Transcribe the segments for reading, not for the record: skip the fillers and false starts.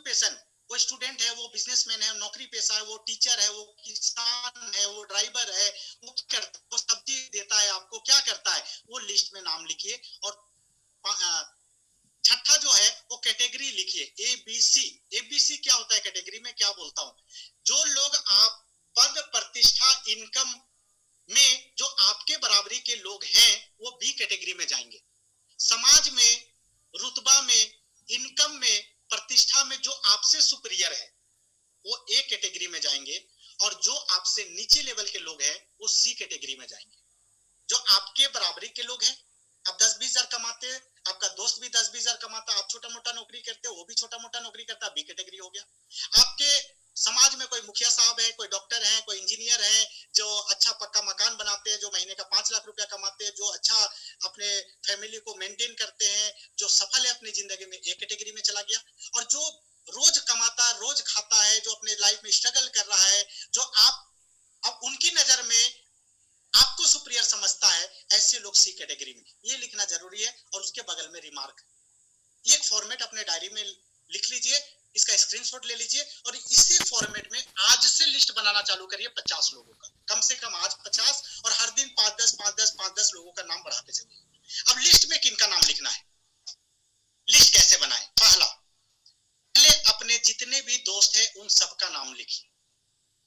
Occupation, वो student है, वो बिजनेसमैन है, नौकरी पेशा है, वो टीचर है, वो किसान है, वो ड्राइवर है, वो क्या करता है, वो सब्जी देता है आपको, क्या करता है, वो लिस्ट में नाम लिखिए। और छठा जो है वो कैटेगरी लिखिए, ABC। ABC क्या होता है कैटेगरी में, क्या बोलता हूं, जो लोग आप पद प्रतिष्ठा इनकम में जो आपके बराबरी के लोग हैं वो बी कैटेगरी में जाएंगे। समाज में, रुतबा में, इनकम में, प्रतिष्ठा में जो आपसे सुपीरियर है वो ए कैटेगरी में जाएंगे, और जो आपसे नीचे लेवल के लोग हैं वो सी कैटेगरी में जाएंगे। जो आपके बराबरी के लोग हैं, आप 10-20 हजार कमाते हैं, आपका दोस्त भी 10-20 हजार कमाता, आप छोटा मोटा नौकरी करते हो, वो भी छोटा मोटा नौकरी करता, बी कैटेगरी हो गया। आपके समाज में कोई मुखिया साहब है, कोई डॉक्टर है, कोई इंजीनियर है, जो अच्छा पक्का मकान बनाते हैं, जो महीने का 5 लाख रुपया कमाते हैं, जो अच्छा अपने फैमिली को मेंटेन करते हैं, जो सफल है अपनी जिंदगी में, एक कैटेगरी में चला गया। और जो रोज कमाता, रोज खाता है, जो अपने लाइफ में स्ट्रगल कर रहा है, जो आप अब उनकी नजर में आपको सुपीरियर समझता है, ऐसे लोग सी कैटेगरी में। ये लिखना जरूरी है। और उसके बगल में रिमार्क, ये एक फॉर्मेट अपने डायरी में लिख लीजिए, इसका स्क्रीनशॉट ले लीजिए, और इसी फॉर्मेट में आज से लिस्ट बनाना चालू करिए 50 लोगों का, कम से कम आज 50, और हर दिन 5-10 5-10 5-10 लोगों का नाम बढ़ाते चलिए। अब लिस्ट में किनका नाम लिखना है, लिस्ट कैसे बनाए, पहले अपने जितने भी दोस्त हैं उन सबका नाम लिखिए।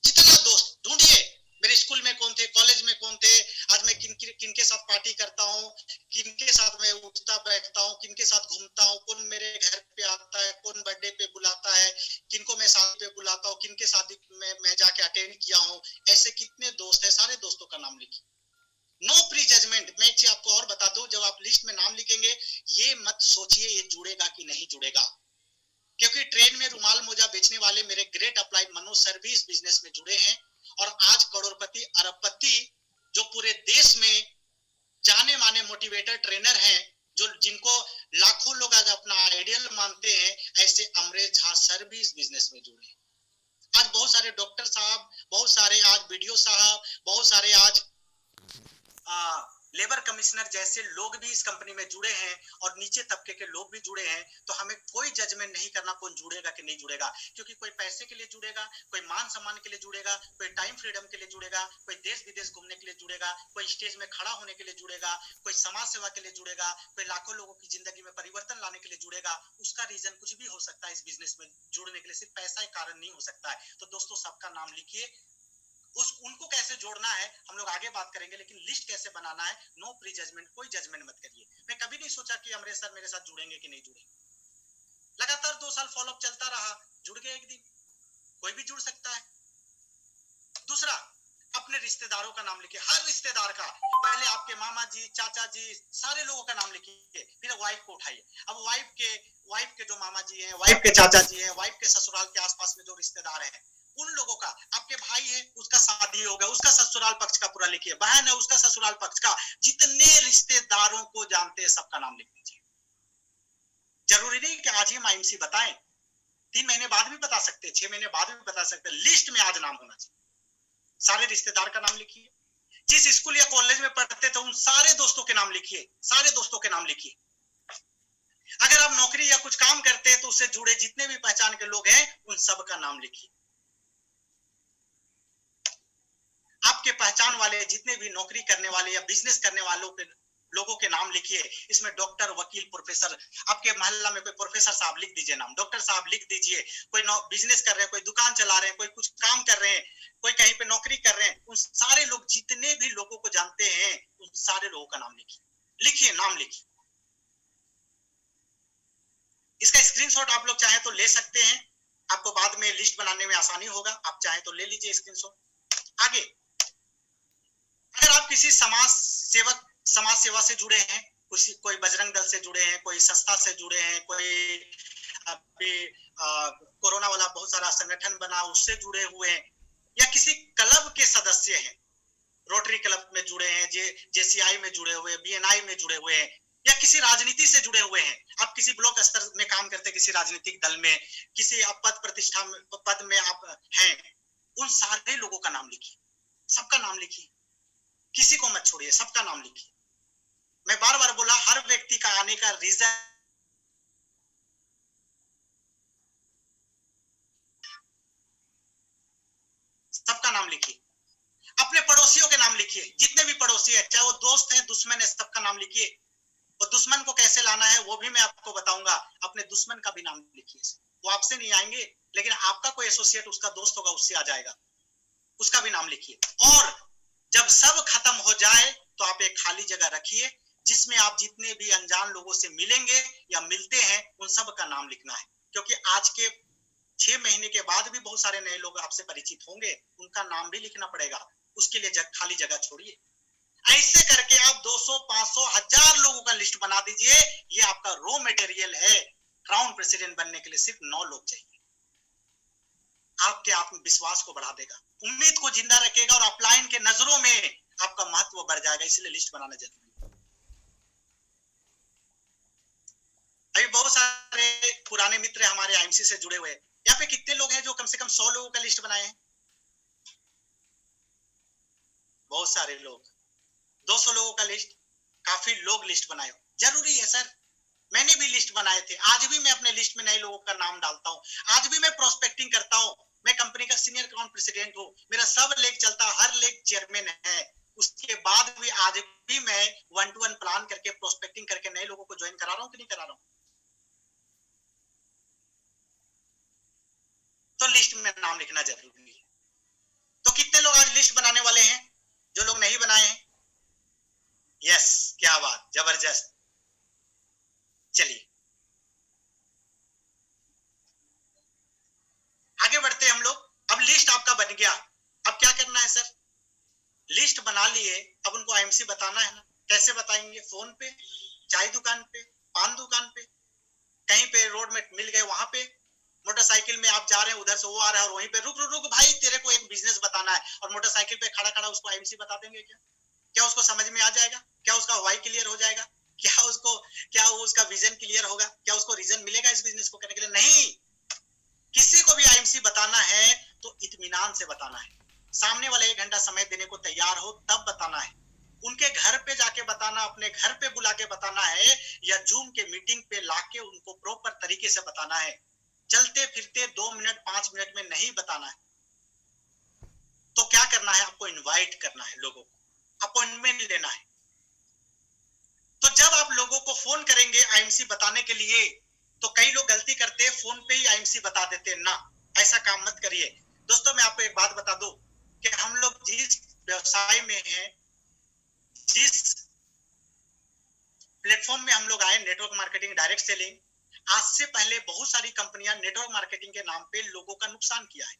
जितना दोस्त ढूंढिए, मेरे स्कूल में कौन थे, कॉलेज में कौन थे, आज मैं किनके साथ पार्टी करता हूँ, किनके साथ मैं उठता बैठता हूँ, किनके साथ घूमता हूँ, कौन मेरे घर पे आता है, कौन बर्थडे पे बुलाता है, किनको मैं शादी पे बुलाता हूँ, किनके शादी में मैं जाके अटेंड किया हूँ, ऐसे कितने दोस्त है, सारे दोस्तों का नाम लिखिए। No pre judgment. मैं एक चीज आपको और बता दूं, जब आप लिस्ट में नाम लिखेंगे ये मत सोचिए ये जुड़ेगा कि नहीं जुड़ेगा, क्योंकि ट्रेन में रुमाल मोजा बेचने वाले मेरे great applied Manoj service business में जुड़े हैं, और आज करोड़पति अरबपति जो पूरे देश में जाने माने मोटिवेटर ट्रेनर हैं, जो जिनको लाखों लोग आज अपना आइडियल मानते हैं, ऐसे अमरेश झा सर्विस बिजनेस में जुड़े हैं। आज बहुत सारे डॉक्टर साहब, बहुत सारे आज बीडीओ साहब, बहुत सारे आज लेबर कमिश्नर जैसे लोग भी इस कंपनी में जुड़े हैं, और नीचे तबके के लोग भी जुड़े हैं। तो हमें कोई जजमेंट नहीं करना कौन जुड़ेगा कि नहीं जुड़ेगा, क्योंकि कोई पैसे के लिए जुड़ेगा, कोई मान सम्मान के लिए जुड़ेगा, कोई टाइम फ्रीडम के लिए जुड़ेगा, कोई देश विदेश घूमने के लिए जुड़ेगा, कोई स्टेज में खड़ा होने के लिए जुड़ेगा, कोई समाज सेवा के लिए जुड़ेगा, कोई लाखों लोगों की जिंदगी में परिवर्तन लाने के लिए जुड़ेगा। उसका रीजन कुछ भी हो सकता है, इस बिजनेस में जुड़ने के लिए सिर्फ पैसा एक कारण नहीं हो सकता है। तो दोस्तों सबका नाम लिखिए, उनको कैसे जोड़ना है हम लोग आगे बात करेंगे, लेकिन लिस्ट कैसे बनाना है, नो प्री जजमेंट, कोई जजमेंट मत करिए। मैं कभी नहीं सोचा कि अमरेश सर मेरे साथ जुड़ेंगे कि नहीं जुड़ेंगे, लगातार 2 साल फॉलोअप चलता रहा, जुड़ गए एक दिन, कोई भी जुड़ सकता है। दूसरा, अपने रिश्तेदारों का नाम लिखिए, हर रिश्तेदार का, पहले आपके मामा जी, चाचा जी, सारे लोगों का नाम लिखिए, फिर वाइफ को उठाइए। अब वाइफ के जो मामा जी हैं, वाइफ के चाचा जी हैं, वाइफ के ससुराल के आसपास में जो रिश्तेदार हैं, उन लोगों का, आपके भाई है उसका शादी हो गया, उसका ससुराल पक्ष का पूरा लिखिए, बहन है उसका ससुराल पक्ष का, जितने रिश्तेदारों को जानते हैं सबका नाम लिख दीजिए। जरूरी नहीं कि आज ही हम आईएमसी बताएं, 3 महीने बाद भी बता सकते हैं, 6 महीने बाद भी बता सकते हैं, लिस्ट में आज नाम होना चाहिए। सारे रिश्तेदार का नाम लिखिए, जिस स्कूल या कॉलेज में पढ़ते थे उन सारे दोस्तों के नाम लिखिए, सारे दोस्तों के नाम लिखिए। अगर आप नौकरी या कुछ काम करते हैं तो उससे जुड़े जितने भी पहचान के लोग हैं उन सब का नाम लिखिए। आपके पहचान वाले जितने भी नौकरी करने वाले या बिजनेस करने वालों के लोगों के नाम लिखिए। इसमें डॉक्टर, वकील, प्रोफेसर, आपके मोहल्ला में कोई प्रोफेसर साहब लिख दीजिए नाम, डॉक्टर साहब लिख दीजिए, कोई बिजनेस कर रहे हैं, कोई दुकान चला रहे हैं, कोई कुछ काम कर रहे हैं, कोई कहीं पे नौकरी कर रहे हैं, उन सारे लोग जितने भी लोगों को जानते हैं उन सारे लोगों का नाम लिखिए, लिखिए, नाम लिखिए। इसका स्क्रीनशॉट आप लोग चाहे तो ले सकते हैं, आपको बाद में लिस्ट बनाने में आसानी होगा, आप चाहे तो ले लीजिए स्क्रीनशॉट। आगे, अगर आप किसी समाज सेवा से जुड़े हैं, कोई बजरंग दल से जुड़े हैं, कोई संस्था से जुड़े हैं, कोई अभी कोरोना वाला बहुत सारा संगठन बना उससे जुड़े हुए हैं, या किसी क्लब के सदस्य हैं, रोटरी क्लब में जुड़े हैं, जेसीआई में जुड़े हुए हैं, बीएनआई में जुड़े हुए हैं, या किसी राजनीति से जुड़े हुए हैं, आप किसी ब्लॉक स्तर में काम करते हैं, किसी राजनीतिक दल में, किसी पद प्रतिष्ठा पद में आप हैं, उन सारे लोगों का नाम लिखिए, सबका नाम लिखिए, किसी को मत छोड़िए, सबका नाम लिखिए। मैं बार बार बोला, हर व्यक्ति का आने का रीजन नाम लिखिए, अपने पड़ोसियों के नाम लिखिए, जितने भी पड़ोसी है, चाहे वो दोस्त है, दुश्मन है, सबका नाम लिखिए। और दुश्मन को कैसे लाना है वो भी मैं आपको बताऊंगा। अपने दुश्मन का भी नाम लिखिए, वो आपसे नहीं आएंगे, लेकिन आपका कोई एसोसिएट, उसका दोस्त होगा, उससे आ जाएगा, उसका भी नाम लिखिए। और जब सब खत्म हो जाए तो आप एक खाली जगह रखिए, जिसमें आप जितने भी अनजान लोगों से मिलेंगे या मिलते हैं उन सब का नाम लिखना है, क्योंकि आज के 6 महीने के बाद भी बहुत सारे नए लोग आपसे परिचित होंगे, उनका नाम भी लिखना पड़ेगा। उसके लिए खाली जगह छोड़िए। ऐसे करके आप 200, 500, 1000 लोगों का लिस्ट बना दीजिए। ये आपका रॉ मटेरियल है। क्राउन प्रेसिडेंट बनने के लिए सिर्फ 9 लोग चाहिए। आपके आत्मविश्वास को बढ़ा देगा, उम्मीद को जिंदा रखेगा और अपलाइन के नजरों में आपका महत्व बढ़ जाएगा। इसलिए लिस्ट बनाना जरूरी है। अभी बहुत सारे पुराने मित्र हमारे आईएमसी से जुड़े हुए हैं। यहाँ पे कितने लोग हैं जो कम से कम 100 लोगों का लिस्ट बनाए हैं? बहुत सारे लोग। 200 लोगों का लिस्ट, काफी लोग लिस्ट बनाए। जरूरी है सर, मैंने भी लिस्ट बनाए थे। आज भी मैं अपने लिस्ट में नए लोगों का नाम डालता हूँ। आज भी मैं प्रोस्पेक्टिंग करता हूँ। मैं कंपनी का सीनियर क्राउन प्रेसिडेंट हूँ, मेरा सब लेग चलता है, हर लेग चेयरमैन है। उसके बाद भी आज भी मैं 1-to-1 प्लान करके प्रोस्पेक्टिंग करके नए लोगों को ज्वाइन करा रहा हूँ कि नहीं करा रहा हूँ? तो लिस्ट में नाम लिखना जरूरी है। तो कितने लोग आज लिस्ट बनाने वाले हैं? जो लोग नहीं बनाए हैं, यस, क्या बात, जबरदस्त। चलिए आगे बढ़ते हैं हम लोग। अब लिस्ट आपका बन गया, अब क्या करना है सर? लिस्ट बना लिए, अब उनको आईएमसी बताना है ना। कैसे बताएंगे? फोन पे, चाय दुकान पे, पान दुकान पे, कहीं पे रोड में मिल गए वहां पे, मोटरसाइकिल में आप जा रहे हैं, उधर से वो आ रहा है और वहीं पे रुक रुक रुक भाई तेरे को एक बिजनेस बताना है, और मोटरसाइकिल पे खड़ा खड़ा उसको आईएमसी बता देंगे क्या? क्या उसको समझ में आ जाएगा? क्या उसका वाई क्लियर हो जाएगा? क्या उसका विजन क्लियर होगा? क्या उसको रीजन मिलेगा इस बिजनेस को करने के लिए? नहीं। किसी को भी आईएमसी बताना है तो इत्मीनान से बताना है। सामने वाला 1 घंटा समय देने को तैयार हो तब बताना है। उनके घर पे जाके बताना, अपने घर पे बुला के बताना है, या जूम के मीटिंग पे लाके उनको प्रॉपर तरीके से बताना है। चलते फिरते 2 मिनट 5 मिनट में नहीं बताना है। तो क्या करना है? आपको इनवाइट करना है, लोगों को अपॉइंटमेंट लेना है। तो जब आप लोगों को फोन करेंगे आईएमसी बताने के लिए, तो कई लोग गलती करते हैं, फोन पे ही आईएमसी बता देते हैं। ना, ऐसा काम मत करिए। दोस्तों मैं आपको एक बात बता दूं कि हम लोग जिस व्यवसाय में हैं, जिस प्लेटफॉर्म में हम लोग आए, नेटवर्क मार्केटिंग, डायरेक्ट सेलिंग, आज से पहले बहुत सारी कंपनियां नेटवर्क मार्केटिंग के नाम पे लोगों का नुकसान किया है।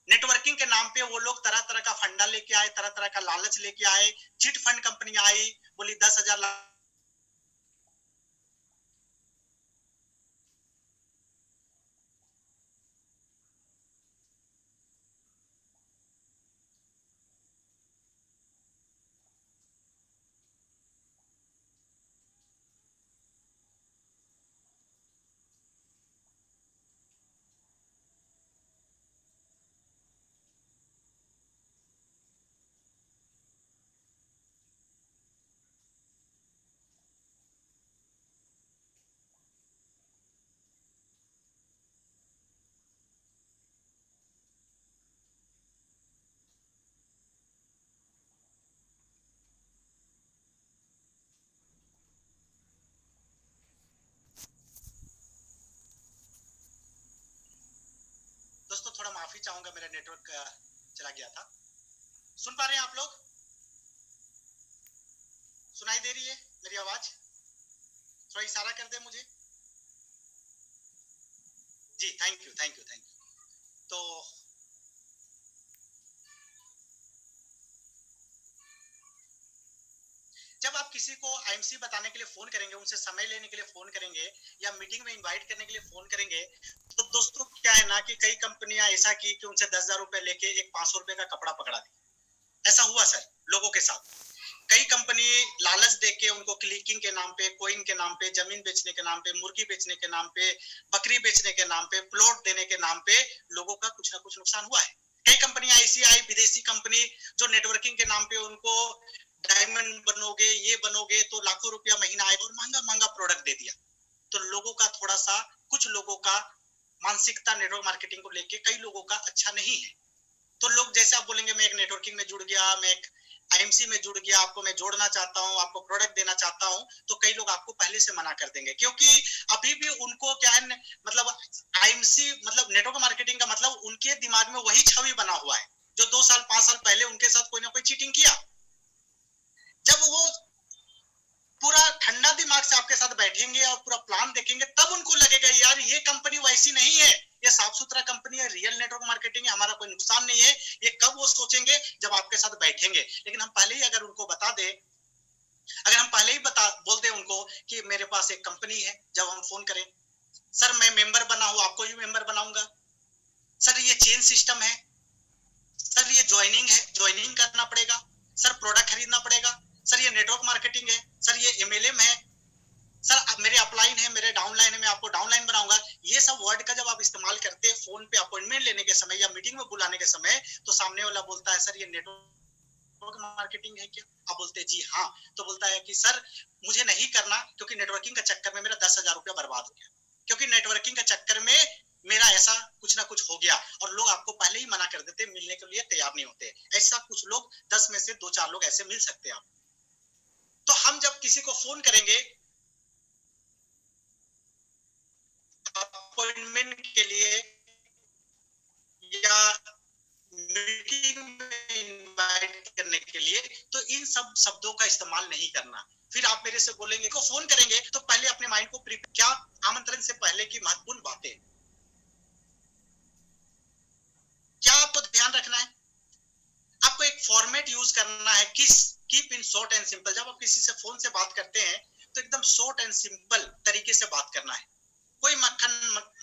नेटवर्किंग के नाम पे वो लोग तरह तरह का फंडा लेके आए, तरह तरह का लालच लेके आए। चिट फंड कंपनियां आई, बोली 10,000 दोस्तों थोड़ा माफी चाहूंगा, मेरा नेटवर्क चला गया था। सुन पा रहे हैं आप लोग? सुनाई दे रही है मेरी आवाज? थोड़ा इशारा कर दे मुझे। जी, thank you thank you thank you. तो जब आप किसी को आईएमसी बताने के लिए फोन करेंगे, उनसे समय लेने के लिए फोन करेंगे, या मीटिंग में इनवाइट करने के लिए फोन करेंगे, तो दोस्तों क्या है ना कि कई कंपनियां ऐसा की कि उनसे 10,000 रुपए लेके एक 500 रुपए का कपड़ा पकड़ा दी। ऐसा हुआ सर लोगों के साथ। कई कंपनी लालच देके उनको क्लिकिंग के नाम पे, कोइन के नाम पे, जमीन बेचने के नाम पे, मुर्गी बेचने के नाम पे, बकरी बेचने के नाम पे, प्लॉट देने के नाम पे लोगों का कुछ ना कुछ नुकसान हुआ है। कई कंपनियां ऐसी आई, विदेशी कंपनी, जो नेटवर्किंग के नाम पे उनको डायमंड बनोगे, ये बनोगे तो लाखों रुपया महीना आएगा, और महंगा महंगा प्रोडक्ट दे दिया। तो लोगों का थोड़ा सा, कुछ लोगों का मानसिकता नेटवर्क मार्केटिंग को लेके कई लोगों का अच्छा नहीं है। तो लोग जैसे आप बोलेंगे मैं एक नेटवर्किंग में जुड़ गया, मैं एक आईएमसी में जुड़ गया, आपको मैं जोड़ना चाहता हूं, आपको प्रोडक्ट देना चाहता हूं, तो कई लोग आपको पहले से मना कर देंगे, क्योंकि अभी भी उनको क्या है, मतलब आईएमसी मतलब नेटवर्क मार्केटिंग का मतलब उनके दिमाग में वही छवि बना हुआ है जो 2 साल 5 साल पहले उनके साथ कोई ना कोई चीटिंग किया। जब वो पूरा ठंडा दिमाग से आपके साथ बैठेंगे और पूरा प्लान देखेंगे, तब उनको लगेगा यार ये कंपनी वैसी नहीं है, ये साफ सुथरा कंपनी है, रियल नेटवर्क मार्केटिंग है, हमारा कोई नुकसान नहीं है। ये कब वो सोचेंगे, जब आपके साथ बैठेंगे। लेकिन हम पहले ही अगर उनको बता दे, अगर हम पहले ही बोल दे उनको कि मेरे पास एक कंपनी है, जब हम फोन करें, सर मैं मेंबर बना हूं, आपको भी मेंबर बनाऊंगा, सर ये चेन सिस्टम है, सर ये ज्वाइनिंग है, ज्वाइनिंग करना पड़ेगा, सर प्रोडक्ट खरीदना पड़ेगा, सर ये नेटवर्क मार्केटिंग है, सर ये एमएलएम है, सर मेरे अपलाइन है, मेरे डाउनलाइन है, मैं आपको डाउनलाइन बनाऊंगा। ये सब वर्ड का जब आप इस्तेमाल करते हैं फोन पे अपॉइंटमेंट लेने के समय या मीटिंग में बुलाने के समय, तो सामने वाला बोलता है सर ये नेटवर्क मार्केटिंग है क्या? आप बोलते हैं जी हाँ, तो बोलता है कि सर मुझे नहीं करना, क्योंकि नेटवर्किंग का चक्कर में मेरा 10,000 रुपया बर्बाद हो गया, क्योंकि नेटवर्किंग का चक्कर में मेरा ऐसा कुछ ना कुछ हो गया। और लोग आपको पहले ही मना कर देते, मिलने के लिए तैयार नहीं होते। ऐसा कुछ लोग 10 में से 2-4 लोग ऐसे मिल सकते हैं आप। तो हम जब किसी को फोन करेंगे अपॉइंटमेंट के लिए या मीटिंग में इनवाइट करने के लिए, तो इन सब शब्दों का इस्तेमाल नहीं करना। फिर आप मेरे से बोलेंगे को फोन करेंगे, तो पहले अपने माइंड को क्या आमंत्रण से पहले की महत्वपूर्ण बातें क्या आपको ध्यान रखना है। आपको एक फॉर्मेट यूज करना है, keep in short and simple. जब आप किसी से फोन से बात करते हैं तो एकदम शॉर्ट एंड सिंपल तरीके से बात करना है, कोई मक्खन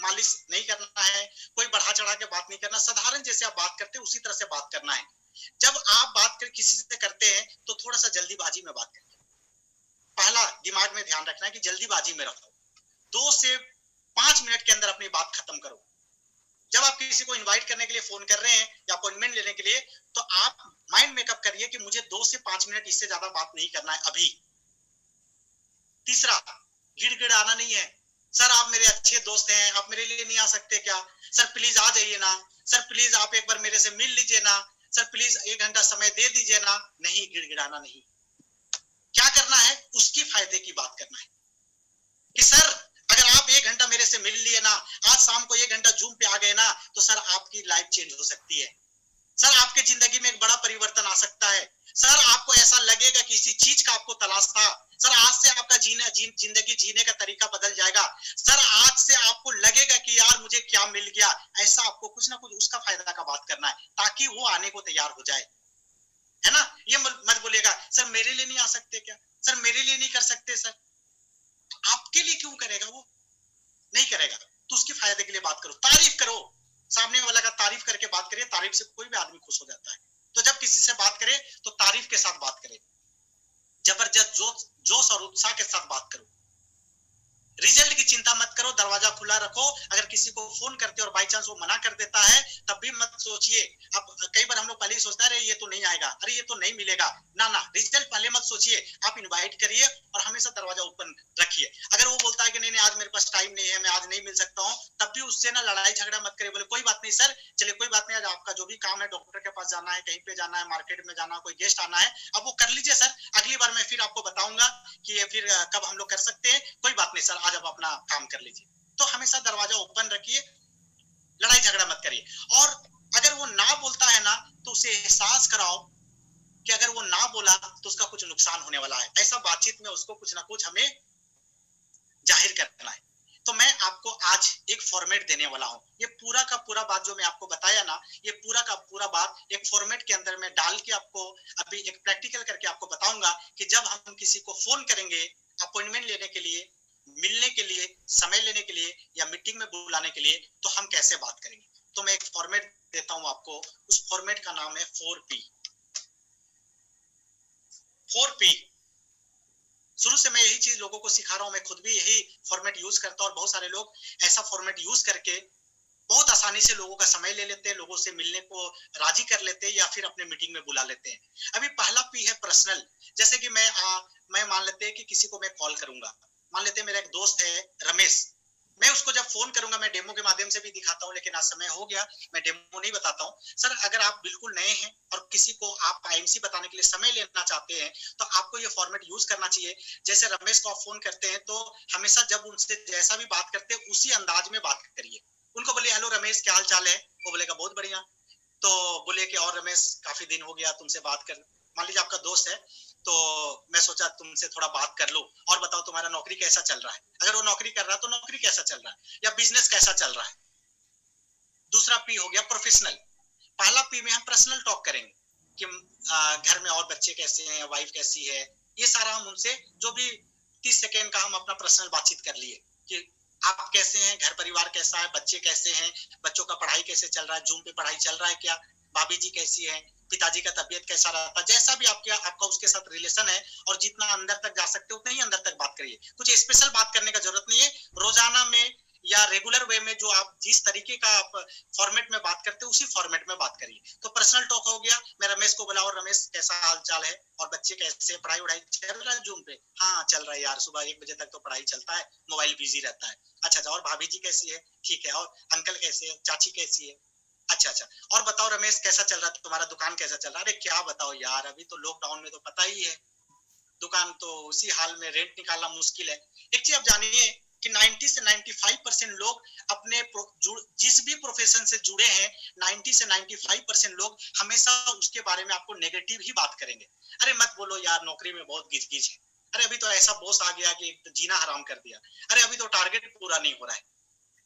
मालिश नहीं करना है, कोई बढ़ा चढ़ा के बात नहीं करना, साधारण जैसे आप बात करते हैं उसी तरह से बात करना है। जब आप बात कर किसी से करते हैं तो थोड़ा सा जल्दीबाजी में बात करिए। पहला दिमाग में ध्यान रखना है कि जल्दीबाजी में रखो, 2 से 5 मिनट के अंदर अपनी बात खत्म करो। जब आप किसी को इनवाइट करने के लिए फोन कर रहे हैं या अपॉइंटमेंट लेने के लिए, तो आप माइंड मेकअप करिए कि मुझे 2 से 5 मिनट इससे ज्यादा बात नहीं करना है अभी। तीसरा, गिड़गिड़ाना नहीं है। सर आप मेरे अच्छे दोस्त हैं, आप मेरे लिए नहीं आ सकते क्या? सर प्लीज आ जाइए ना, सर प्लीज आप एक बार मेरे से मिल लीजिए ना, सर प्लीज 1 घंटा समय दे दीजिए ना। नहीं, गिड़गिड़ाना नहीं। क्या करना है, उसकी फायदे की बात करना है कि सर अगर आप 1 घंटा मेरे से मिल लिए ना, आज शाम को 1 घंटा जूम पे आ गए ना, तो सर आपकी लाइफ चेंज हो सकती है। सर आपके जिंदगी में एक बड़ा परिवर्तन आ सकता है। सर आपको ऐसा लगेगा कि इसी चीज का आपको तलाश था। सर आज से आपका जिंदगी जीने का तरीका बदल जाएगा। सर आज से आपको लगेगा कि यार मुझे क्या मिल गया। ऐसा आपको कुछ ना कुछ उसका फायदा का बात करना है, ताकि वो आने को तैयार हो जाए, है ना। ये मत बोलिएगा सर मेरे लिए नहीं आ सकते क्या, सर मेरे लिए नहीं कर सकते। सर आपके लिए क्यों करेगा, वो नहीं करेगा। तो उसके फायदे के लिए बात करो, तारीफ करो, सामने वाला का तारीफ करके बात करिए। तारीफ से कोई भी आदमी खुश हो जाता है। तो जब किसी से बात करे तो तारीफ के साथ बात करे, जबरदस्त जोश और उत्साह के साथ बात करो। रिजल्ट की चिंता मत करो, दरवाजा खुला रखो। अगर किसी को फोन करते और बाई चांस वो मना कर देता है, तब भी मत सोचिए। अब कई बार हम लोग पहले ही सोचते हैं अरे ये तो नहीं आएगा, अरे ये तो नहीं मिलेगा। ना ना, रिजल्ट पहले मत सोचिए, आप इनवाइट करिए और हमेशा दरवाजा ओपन रखिए। अगर वो बोलता है कि नहीं नहीं आज मेरे पास टाइम नहीं है, मैं आज नहीं मिल सकता हूँ, तब भी उससे ना लड़ाई झगड़ा मत करिए। बोले कोई बात नहीं सर, चलिए कोई बात नहीं, आज आपका जो भी काम है, डॉक्टर के पास जाना है, कहीं पे जाना है, मार्केट में जाना है, कोई गेस्ट आना है, अब वो कर लीजिए सर। अगली बार मैं फिर आपको बताऊंगा कि ये फिर कब हम लोग कर सकते हैं। कोई बात नहीं सर, आज आप अपना काम कर लीजिए। तो हमेशा दरवाजा ओपन रखिए, लड़ाई झगड़ा मत करिए। और अगर वो ना बोलता है ना, तो उसे एहसास कराओ कि अगर वो ना बोला तो उसका कुछ नुकसान होने वाला है। ऐसा बातचीत में उसको कुछ ना कुछ हमें जाहिर करना है। तो मैं आपको आज एक फॉर्मेट देने वाला हूं। ये पूरा का पूरा बात जो मैं आपको बताया ना, ये पूरा का पूरा बात एक फॉर्मेट के अंदर में डाल के आपको अभी एक प्रैक्टिकल करके आपको बताऊंगा कि जब हम किसी को फोन करेंगे अपॉइंटमेंट लेने के लिए, मिलने के लिए, समय लेने के लिए या मीटिंग में बुलाने के लिए, तो हम कैसे बात करेंगे। तो मैं एक फॉर्मेट देता हूं आपको। उस फॉर्मेट का नाम है 4P। 4P शुरू से मैं यही चीज लोगों को सिखा रहा हूं, मैं खुद भी यही फॉर्मेट यूज करता हूं और बहुत सारे लोग ऐसा फॉर्मेट यूज करके बहुत आसानी से लोगों का समय ले लेते हैं, लोगों से मिलने को राजी कर लेते हैं या फिर अपने मीटिंग में बुला लेते हैं। अभी पहला पी है पर्सनल। जैसे कि मैं मान लेते हैं कि किसी को मैं कॉल करूंगा, मान लेते हैं मेरा एक दोस्त है रमेश, मैं उसको जब फोन करूंगा, मैं डेमो के माध्यम से भी दिखाता हूं, लेकिन आज समय हो गया, मैं डेमो नहीं बताता हूं। सर अगर आप बिल्कुल नए हैं और किसी को आप आईएमसी बताने के लिए समय लेना चाहते हैं तो आपको ये फॉर्मेट यूज करना चाहिए। जैसे रमेश को आप फोन करते हैं तो हमेशा जब उनसे जैसा भी बात करते हैं उसी अंदाज में बात करिए। उनको बोलिए हेलो रमेश क्या हाल चाल है, वो बोलेगा बहुत बढ़िया। तो बोले कि और रमेश काफी दिन हो गया तुमसे बात कर, मान लीजिए आपका दोस्त है तो मैं सोचा तुमसे थोड़ा बात कर लो, और बताओ तुम्हारा नौकरी कैसा चल रहा है। अगर वो नौकरी कर रहा है तो नौकरी कैसा चल रहा है या बिजनेस कैसा चल रहा है। दूसरा पी हो गया प्रोफेशनल। पहला पी में हम पर्सनल टॉक करेंगे कि घर में और बच्चे कैसे हैं, वाइफ कैसी है, ये सारा हम उनसे जो भी 30 सेकेंड का हम अपना पर्सनल बातचीत कर लिए कि आप कैसे हैं, घर परिवार कैसा है, बच्चे कैसे हैं, बच्चों का पढ़ाई कैसे चल रहा है, जूम पे पढ़ाई चल रहा है क्या, भाभी जी कैसी है, पिताजी का तबीयत कैसा रहता है, जैसा भी आपका उसके साथ रिलेशन है। और जितना अंदर तक जा सकते हो उतना ही अंदर तक बात करिए, कुछ स्पेशल बात करने का जरूरत नहीं है। रोजाना में या रेगुलर वे में जो आप जिस तरीके का आप फॉर्मेट में बात करते हैं उसी फॉर्मेट में बात करिए। तो पर्सनल टॉक हो गया, मैं रमेश को बोला और रमेश कैसा हाल चाल है और बच्चे कैसे, पढ़ाई वढ़ाई चल रहा है जूम पे, हाँ चल रहा है यार, सुबह 1 बजे तक तो पढ़ाई चलता है, मोबाइल बिजी रहता है। अच्छा, और भाभी जी कैसी है, ठीक है, और अंकल कैसे है, चाची कैसी है, अच्छा, और बताओ रमेश कैसा चल रहा है, तुम्हारा दुकान कैसा चल रहा है। अरे क्या बताओ यार, अभी तो लॉकडाउन में तो पता ही है, दुकान तो उसी हाल में, रेंट निकालना मुश्किल है। एक चीज आप जानिए कि 90 से 95% लोग अपने जिस भी प्रोफेशन से जुड़े हैं, 90 से 95% लोग हमेशा उसके बारे में आपको नेगेटिव ही बात करेंगे। अरे मत बोलो यार, नौकरी में बहुत गिज है, अरे अभी तो ऐसा बॉस आ गया कि जीना हराम कर दिया, अरे अभी तो टारगेट पूरा नहीं हो रहा है।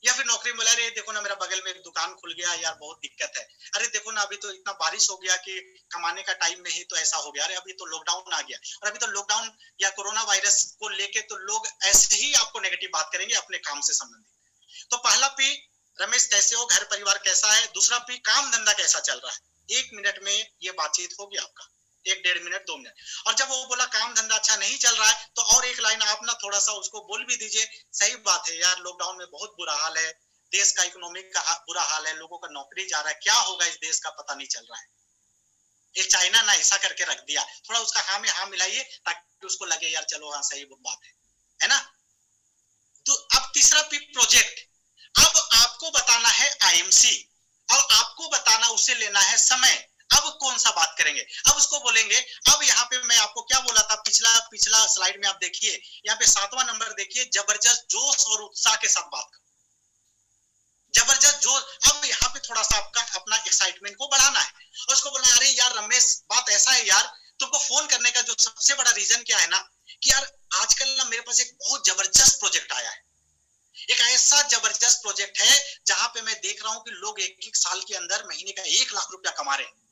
या फिर नौकरी मिला, अरे देखो ना मेरा बगल में एक दुकान खुल गया यार, बहुत दिक्कत है, अरे देखो ना अभी तो इतना बारिश हो गया कि कमाने का टाइम में ही तो ऐसा हो गया, अरे अभी तो लॉकडाउन आ गया। और अभी तो लॉकडाउन या कोरोना वायरस को लेके तो लोग ऐसे ही आपको नेगेटिव बात करेंगे अपने काम से संबंधित। तो पहला पी रमेश कैसे हो, घर परिवार कैसा है। दूसरा पी काम धंधा कैसा चल रहा है। 1 मिनट में ये बातचीत होगी आपका, 1 डेढ़ मिनट 2 मिनट। और जब वो बोला काम धंधा अच्छा नहीं चल रहा है तो और एक लाइन आप ना थोड़ा सा उसको बोल भी दीजिए, सही बात है यार, लॉकडाउन में बहुत बुरा हाल है, देश का इकोनॉमिक का बुरा हाल है, लोगों का नौकरी जा रहा है, क्या होगा इस देश का पता नहीं चल रहा है। ये चाइना ना ऐसा करके रख दिया, थोड़ा उसका हाँ में हाँ मिलाइए ताकि उसको लगे यार चलो हाँ सही बात है ना। तो अब तीसरा पी प्रोजेक्ट। अब आपको बताना है आईएमसी और आपको बताना उसे लेना है समय। अब कौन सा बात करेंगे, अब उसको बोलेंगे। अब यहाँ पे मैं आपको क्या बोला था, पिछला स्लाइड में आप देखिए, यहाँ पे 7वां नंबर देखिए, जबरदस्त जोश और उत्साह के साथ बात करो, जबरदस्त जोश। अब यहाँ पे थोड़ा सा आपका अपना एक्साइटमेंट को बढ़ाना है और उसको बोलना, अरे यार रमेश बात ऐसा है यार, तुमको फोन करने का जो सबसे बड़ा रीजन क्या है ना कि यार आजकल ना मेरे पास एक बहुत जबरदस्त प्रोजेक्ट आया है, एक ऐसा जबरदस्त प्रोजेक्ट है जहां पे मैं देख रहा हूं कि लोग 1-1 साल के अंदर महीने का 1 लाख रुपया कमा रहे हैं।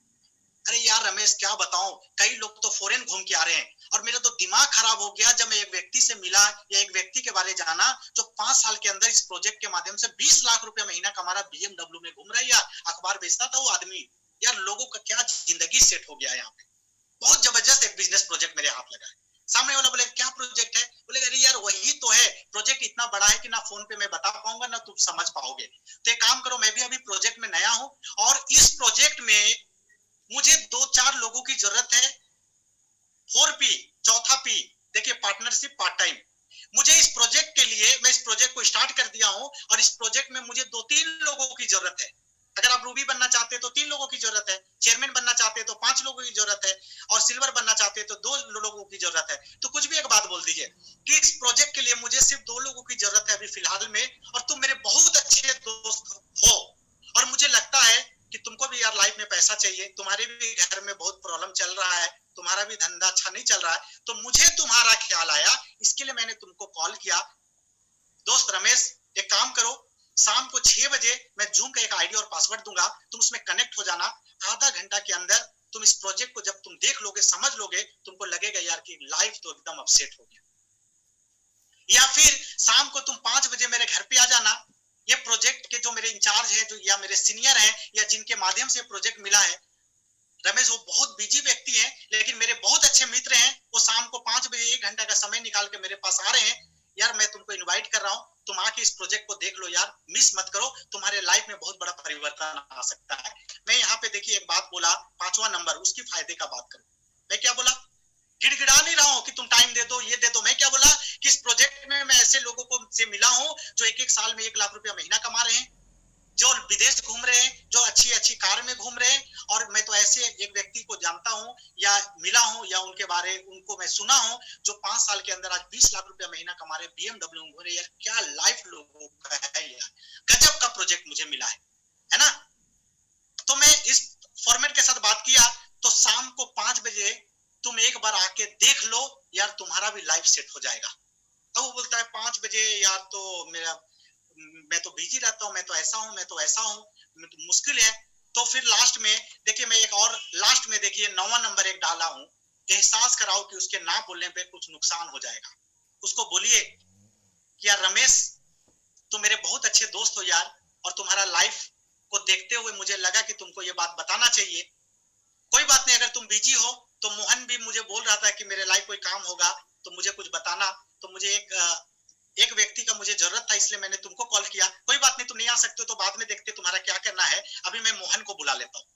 अरे यार रमेश क्या बताऊं, कई लोग तो फॉरेन घूम के आ रहे हैं और मेरा तो दिमाग खराब हो गया जब मैं एक व्यक्ति से मिला या एक व्यक्ति के बारे जाना जो 5 साल के अंदर इस प्रोजेक्ट के माध्यम से 20 लाख रुपया महीना कमा रहा, बीएमडब्ल्यू में घूम रहा है यार, अखबार बेचता था वो आदमी। यार लोगों का क्या जिंदगी सेट हो गया यहाँ पे, बहुत जबरदस्त एक बिजनेस प्रोजेक्ट मेरे हाथ लगा है। सामने वाला बोले क्या प्रोजेक्ट है, बोले अरे यार वही तो है, प्रोजेक्ट इतना बड़ा है कि ना फोन पे मैं बता पाऊंगा ना तुम समझ पाओगे। तो एक काम करो, मैं भी अभी प्रोजेक्ट में नया हूं और इस प्रोजेक्ट में मुझे 2-4 लोगों की जरूरत है। 4P, चौथा पी देखिए, पार्टनरशिप पार्ट टाइम। मुझे इस प्रोजेक्ट के लिए, मैं इस प्रोजेक्ट को स्टार्ट कर दिया हूं और इस प्रोजेक्ट में मुझे 2-3 लोगों की जरूरत है। अगर आप रूबी बनना चाहते हैं तो 3 लोगों की जरूरत है, चेयरमैन बनना चाहते हैं तो 5 लोगों की जरूरत है और सिल्वर बनना चाहते हैं तो 2 लोगों की जरूरत है। तो कुछ भी एक बात बोल दीजिए कि इस प्रोजेक्ट के लिए मुझे सिर्फ 2 लोगों की जरूरत है अभी फिलहाल में, और तुम मेरे बहुत अच्छे दोस्त हो और मुझे लगता है कि तुमको भी यार लाइफ में पैसा चाहिए, तुम्हारे भी घर में बहुत प्रॉब्लम चल रहा है, तुम्हारा भी धंधा अच्छा नहीं चल रहा है, तो मुझे तुम्हारा ख्याल आया, इसके लिए मैंने तुमको कॉल किया। दोस्त रमेश एक काम करो, शाम को 6 बजे मैं जूम का एक आईडी और पासवर्ड दूंगा, तुम उसमें कनेक्ट हो जाना। आधा घंटा के अंदर तुम इस प्रोजेक्ट को जब तुम देख लोगे, समझ लोगे, तुमको लगेगा यार कि लाइफ तो एकदम अपसेट हो गया। या फिर शाम को तुम 5 बजे मेरे घर पे आ जाना। ये प्रोजेक्ट के जो मेरे इंचार्ज है, जो या मेरे सीनियर है या जिनके माध्यम से प्रोजेक्ट मिला है, रमेश वो बहुत बिजी व्यक्ति है लेकिन मेरे बहुत अच्छे मित्र हैं, वो शाम को 5 बजे 1 घंटा का समय निकाल के मेरे पास आ रहे हैं। यार मैं तुमको इनवाइट कर रहा हूं, तुम आके इस प्रोजेक्ट को देख लो यार, मिस मत करो, तुम्हारे लाइफ में बहुत बड़ा परिवर्तन आ सकता है। मैं यहाँ पे देखिए एक बात बोला, 5वां नंबर उसकी फायदे का बात करूं। मैं क्या बोला, गिड़गिड़ा नहीं रहा हूं कि तुम टाइम दे दो, ये दे दो। मैं क्या बोला कि इस प्रोजेक्ट में मैं ऐसे लोगों को से मिला हूं जो एक एक साल में 1 लाख रुपया महीना कमा रहे हैं, जो विदेश घूम रहे हैं, जो अच्छी अच्छी कार में घूम रहे हैं। और मैं तो ऐसे एक व्यक्ति को जानता हूं या मिला हूं या उनको मैं सुना हूं जो 5 साल के अंदर आज 20 लाख रुपया महीना कमा रहे, BMW घूम रहे। यार क्या लाइफ लोगों का है यार, गजब का प्रोजेक्ट मुझे मिला है ना। तो मैं इस फॉर्मेट के साथ बात किया, तो शाम को 5 बजे तुम एक बार आके देख लो यार, तुम्हारा भी लाइफ सेट हो जाएगा। अब वो बोलता है 5 बजे यार, तो मैं तो बिजी रहता हूँ, मैं तो ऐसा हूँ, मैं तो ऐसा हूँ, तो मुश्किल है। तो फिर लास्ट में देखिए, मैं एक और लास्ट में देखिए 9वां नंबर एक डाला हूँ, एहसास कराओ कि उसके ना बोलने पे कुछ नुकसान हो जाएगा। उसको बोलिए कि यार रमेश, तुम मेरे बहुत अच्छे दोस्त हो यार, और तुम्हारा लाइफ को देखते हुए मुझे लगा कि तुमको ये बात बताना चाहिए। कोई बात नहीं, अगर तुम बिजी हो तो मोहन भी मुझे बोल रहा था कि मेरे लाइफ कोई काम होगा तो मुझे कुछ बताना। तो मुझे एक व्यक्ति का मुझे जरूरत था, इसलिए मैंने तुमको कॉल किया। कोई बात नहीं, तुम नहीं आ सकते तो बाद में देखते तुम्हारा क्या करना है। अभी मैं मोहन को बुला लेता हूँ।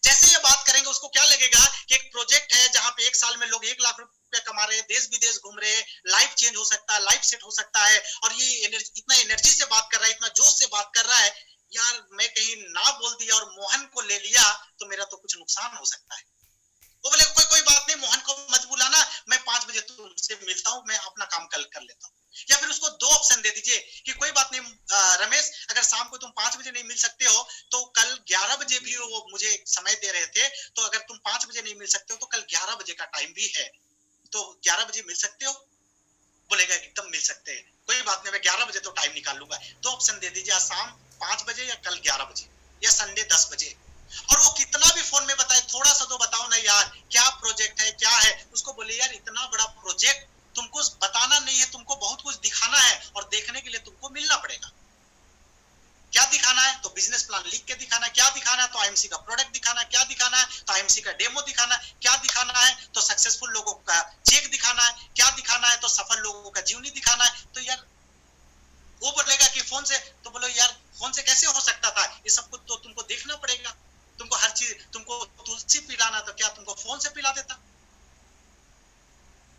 जैसे ये बात करेंगे उसको क्या लगेगा कि एक प्रोजेक्ट है जहां पे 1 साल में लोग 1 लाख रुपया कमा रहे हैं, देश विदेश घूम रहे हैं, लाइफ चेंज हो सकता है, लाइफ सेट हो सकता है। और ये इतना एनर्जी से बात कर रहा है, इतना जोश से बात कर रहा है। यार मैं कहीं ना बोल दिया और मोहन को ले लिया तो मेरा तो कुछ नुकसान हो सकता है। वो बोले कोई बात नहीं, मोहन को मत बुलाना, मैं 5 बजे तुमसे मिलता हूँ, मैं अपना काम कल कर लेता हूँ। या फिर उसको 2 ऑप्शन दे दीजिए कि कोई बात नहीं रमेश, अगर शाम को तुम 5 बजे नहीं मिल सकते हो तो कल 11 बजे भी वो मुझे समय दे रहे थे, तो अगर तुम 5 बजे नहीं मिल सकते हो तो कल 11 बजे का टाइम भी है, तो 11 बजे मिल सकते हो? बोलेगा एकदम मिल सकते हैं, कोई बात नहीं, मैं 11 बजे तो टाइम निकाल लूंगा। 2 ऑप्शन दे दीजिए, शाम 5 बजे या कल 11 बजे या संडे 10 बजे। और वो कितना भी फोन में बताए, थोड़ा सा तो बताओ ना यार, क्या प्रोजेक्ट है, क्या है। उसको बोले यार इतना बड़ा प्रोजेक्ट तुमको बताना नहीं है, तुमको बहुत कुछ दिखाना है, और देखने के लिए तुमको मिलना पड़ेगा। क्या दिखाना है? तो बिजनेस प्लान लिख के दिखाना है। क्या दिखाना है? तो आईएमसी का प्रोडक्ट दिखाना है। क्या दिखाना है? तो आईएमसी का डेमो दिखाना है। क्या दिखाना है? तो सक्सेसफुल लोगों का चेक दिखाना है। क्या दिखाना है? तो सफल लोगों का जीवनी दिखाना है। तो यार वो बोलेगा कि फोन से, तो बोलो यार फोन से कैसे हो सकता था, ये सब कुछ तो तुमको देखना पड़ेगा। तुमको हर चीज, तुमको तुलसी पिलाना तो क्या तुमको फोन से पिला देता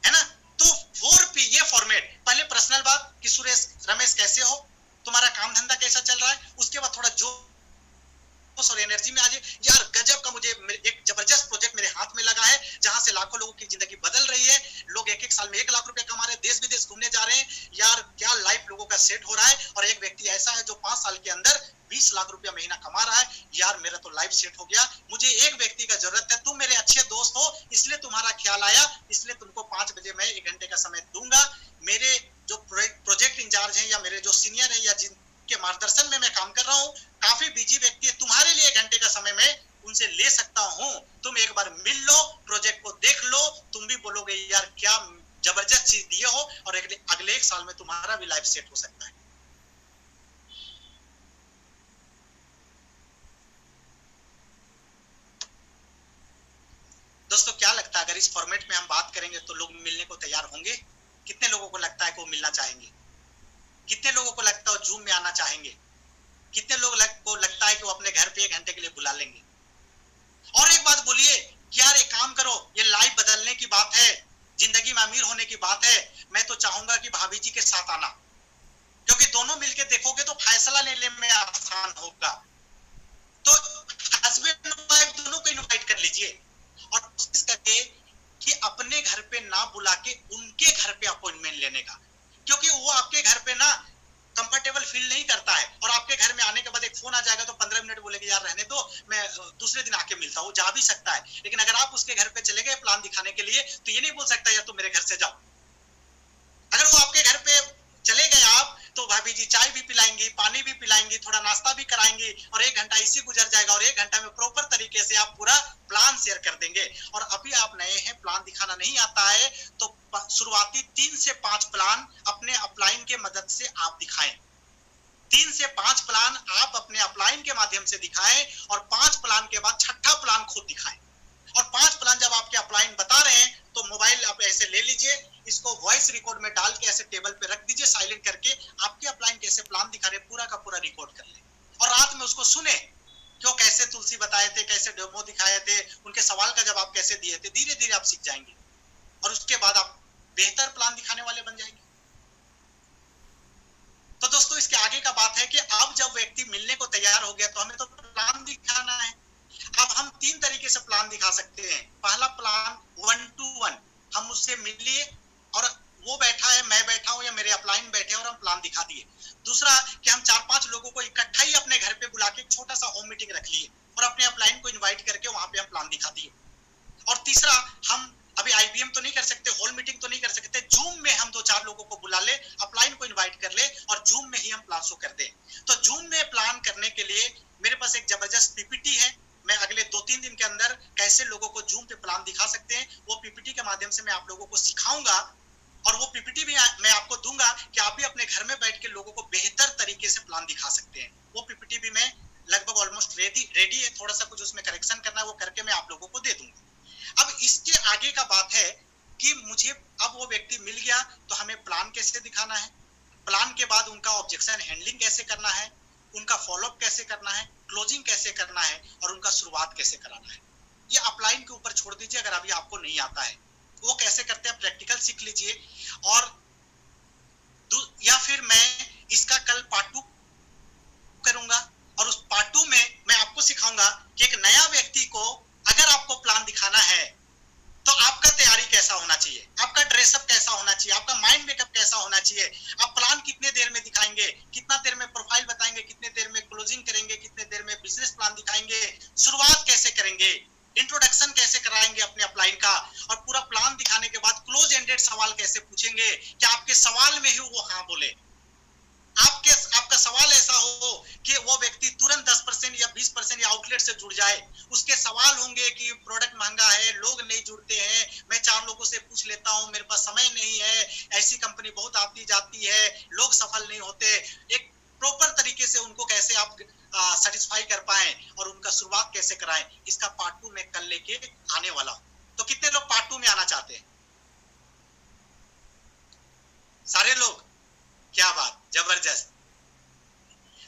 है ना। तो 4P ये फॉर्मेट, पहले पर्सनल बात कि सुरेश रमेश कैसे हो, तुम्हारा काम धंधा कैसा चल रहा है, उसके बाद थोड़ा जो और एनर्जी में आज यार गजब का मुझे एक जबरदस्त प्रोजेक्ट मेरे हाथ में लगा है, जहां से लाखों लोगों की जिंदगी बदल रही है। लोग एक एक साल में 1 लाख रुपए कमा रहे हैं, देश विदेश घूमने जा रहे हैं। यार क्या लाइफ लोगों का सेट हो रहा है। और एक व्यक्ति ऐसा है जो 5 साल के अंदर 20 लाख रुपया महीना कमा रहा है। यार मेरा तो लाइफ सेट हो गया। मुझे एक व्यक्ति का जरूरत है, तुम मेरे अच्छे दोस्त हो, इसलिए तुम्हारा ख्याल आया, इसलिए तुमको 5 बजे मैं 1 घंटे का समय दूंगा। मेरे जो प्रोजेक्ट इंचार्ज हैं या मेरे जो सीनियर हैं या जिनके मार्गदर्शन में मैं काम कर रहा हूँ, काफी बिजी व्यक्ति है, तुम्हारे लिए 1 घंटे का समय मैं उनसे ले सकता हूँ। तुम एक बार मिल लो, प्रोजेक्ट को देख लो, तुम भी बोलोगे यार क्या जबरदस्त चीज दिए हो, और अगले 1 साल में तुम्हारा भी लाइफ सेट हो सकता है। दोस्तों क्या लगता है, अगर इस फॉर्मेट में हम बात करेंगे तो लोग मिलने को तैयार होंगे? कितने लोगों को लगता है कि वो मिलना चाहेंगे? कितने लोगों को लगता है जूम में आना चाहेंगे? कितने लोग को लगता है कि वो अपने घर पे 1 घंटे के लिए बुला लेंगे? और एक बात बोलिए कि यार एक काम करो, ये लाइफ बदलने की बात है, जिंदगी में अमीर होने की बात है। मैं तो चाहूंगा कि भाभी जी के साथ आना, क्योंकि दोनों मिलकर देखोगे तो फैसला लेने में आसान होगा। तो हस्बैंड वाइफ दोनों को इनवाइट कर लीजिए और कोशिश करके कि अपने घर पे ना बुला के उनके घर पे अपॉइंटमेंट लेने का, क्योंकि वो आपके घर पे ना कंफर्टेबल फील नहीं करता है। और आपके घर में आने के बाद एक फोन आ जाएगा तो 15 मिनट बोलेगा यार रहने दो, मैं दूसरे दिन आके मिलता हूँ। जा भी सकता है, लेकिन अगर आप उसके घर पे चले गए प्लान दिखाने के लिए तो ये नहीं बोल सकता यार तुम मेरे घर से जाओ। अगर वो आपके घर पे चले गए आप, तो भाभी जी चाय भी पिलाएंगी, पानी भी पिलाएंगी, थोड़ा नाश्ता भी कराएंगी, और 1 घंटा इसी गुजर जाएगा। और 1 घंटा में प्रॉपर तरीके से आप पूरा प्लान शेयर कर देंगे। और अभी आप नए हैं, प्लान दिखाना नहीं आता है, तो शुरुआती 3 से 5 प्लान अपने अपलाइन के मदद से आप दिखाएं। 3 से 5 प्लान आप अपने अपलाइन के माध्यम से दिखाएं, और 5 प्लान के बाद 6ठा प्लान खुद दिखाएं। और 5 प्लान जब आपके अपलाइन बता रहे हैं तो मोबाइल आप ऐसे ले लीजिए, इसको वॉइस रिकॉर्ड में डाल के ऐसे टेबल पे रख दीजिए, साइलेंट करके आपके अपलाइन कैसे प्लान दिखा रहे पूरा का पूरा रिकॉर्ड कर ले, और रात में उसको सुने क्यों कैसे तुलसी बताए थे, कैसे डेमो दिखाए थे, उनके सवाल का जवाब कैसे दिए थे। धीरे धीरे आप सीख जाएंगे। और उसके बाद आप बेहतर प्लान दिखाने वाले बन जाएंगे। तो दोस्तों इसके आगे का बात है कि अब जब व्यक्ति मिलने को तैयार हो गया तो हमें तो प्लान दिखाना है। अब हम 3 तरीके से प्लान दिखा सकते हैं। पहला प्लान 1 to 1, हम उससे मिल लिए और वो बैठा है, मैं बैठा हूं या मेरे अपलाइन बैठे और हम प्लान दिखा दिए। दूसरा कि हम 4-5 लोगों को इकट्ठा ही अपने घर पे बुला के एक छोटा सा होम मीटिंग रख लिए और अपने अपलाइन को इनवाइट करके वहां पे हम प्लान दिखा दिए। और तीसरा, हम अभी आईबीएम तो नहीं कर सकते, हॉल मीटिंग तो नहीं कर सकते, जूम में हम 2-4 लोगों को बुला ले, अपलाइन को इनवाइट कर ले और जूम में ही हम प्लान शो कर दें। तो जूम में प्लान करने के लिए मेरे पास एक जबरदस्त पीपीटी है। मैं अगले 2-3 दिन के अंदर कैसे लोगों को जूम पे प्लान दिखा सकते हैं वो पीपीटी के माध्यम से मैं आप लोगों को सिखाऊंगा और वो पीपीटी भी मैं आपको दूंगा कि आप भी अपने घर में बैठ के लोगों को बेहतर तरीके से प्लान दिखा सकते हैं। वो पीपीटी भी मैं लगभग ऑलमोस्ट रेडी है, थोड़ा सा कुछ उसमें करेक्शन करना है वो करके मैं आप लोगों को दे दूंगा। अब इसके आगे का बात है कि मुझे अब वो व्यक्ति मिल गया तो हमें प्लान कैसे दिखाना है, प्लान के बाद उनका ऑब्जेक्शन हैंडलिंग कैसे करना है, उनका फॉलोअप कैसे करना है, क्लोजिंग कैसे करना है और उनका शुरुआत कैसे कराना है। ये अपलाइन के ऊपर छोड़ दीजिए, अगर अभी आपको नहीं आता है वो कैसे करते हैं प्रैक्टिकल सीख लीजिए। और या फिर मैं इसका कल पार्ट 2 करूंगा और उस पार्ट 2 में मैं आपको सिखाऊंगा कि एक नया व्यक्ति को अगर आपको प्लान दिखाना है तो आपका तैयारी कैसा होना चाहिए, आपका ड्रेसअप कैसा होना चाहिए, आपका माइंड मेकअप कैसा होना चाहिए, आप प्लान कितने देर में दिखाएंगे, कितना देर में प्रोफाइल बताएंगे, कितने देर में क्लोजिंग करेंगे, कितने देर में बिजनेस प्लान दिखाएंगे, शुरुआत कैसे करेंगे, इंट्रोडक्शन कैसे कराएंगे अपने अपलाइन का और पूरा प्लान दिखाने के बाद क्लोज एंडेड सवाल कैसे पूछेंगे कि आपके सवाल में ही वो हाँ बोले, आपका सवाल ऐसा हो कि वो व्यक्ति तुरंत 10% या 20% या आउटलेट से जुड़ जाए। उसके सवाल होंगे कि प्रोडक्ट महंगा है, लोग नहीं जुड़ते हैं, मैं 4 लोगों से पूछ लेता हूं, मेरे पास समय नहीं है, ऐसी कंपनी बहुत आती जाती है, लोग सफल नहीं होते। एक प्रॉपर तरीके से उनको कैसे आप सेटिस्फाई कर पाए और उनका शुरुआत कैसे कराएं, इसका पार्ट 2 में कल लेके आने वाला हूं। तो कितने लोग पार्ट 2 में आना चाहते हैं? सारे लोग? क्या बात, जबरदस्त।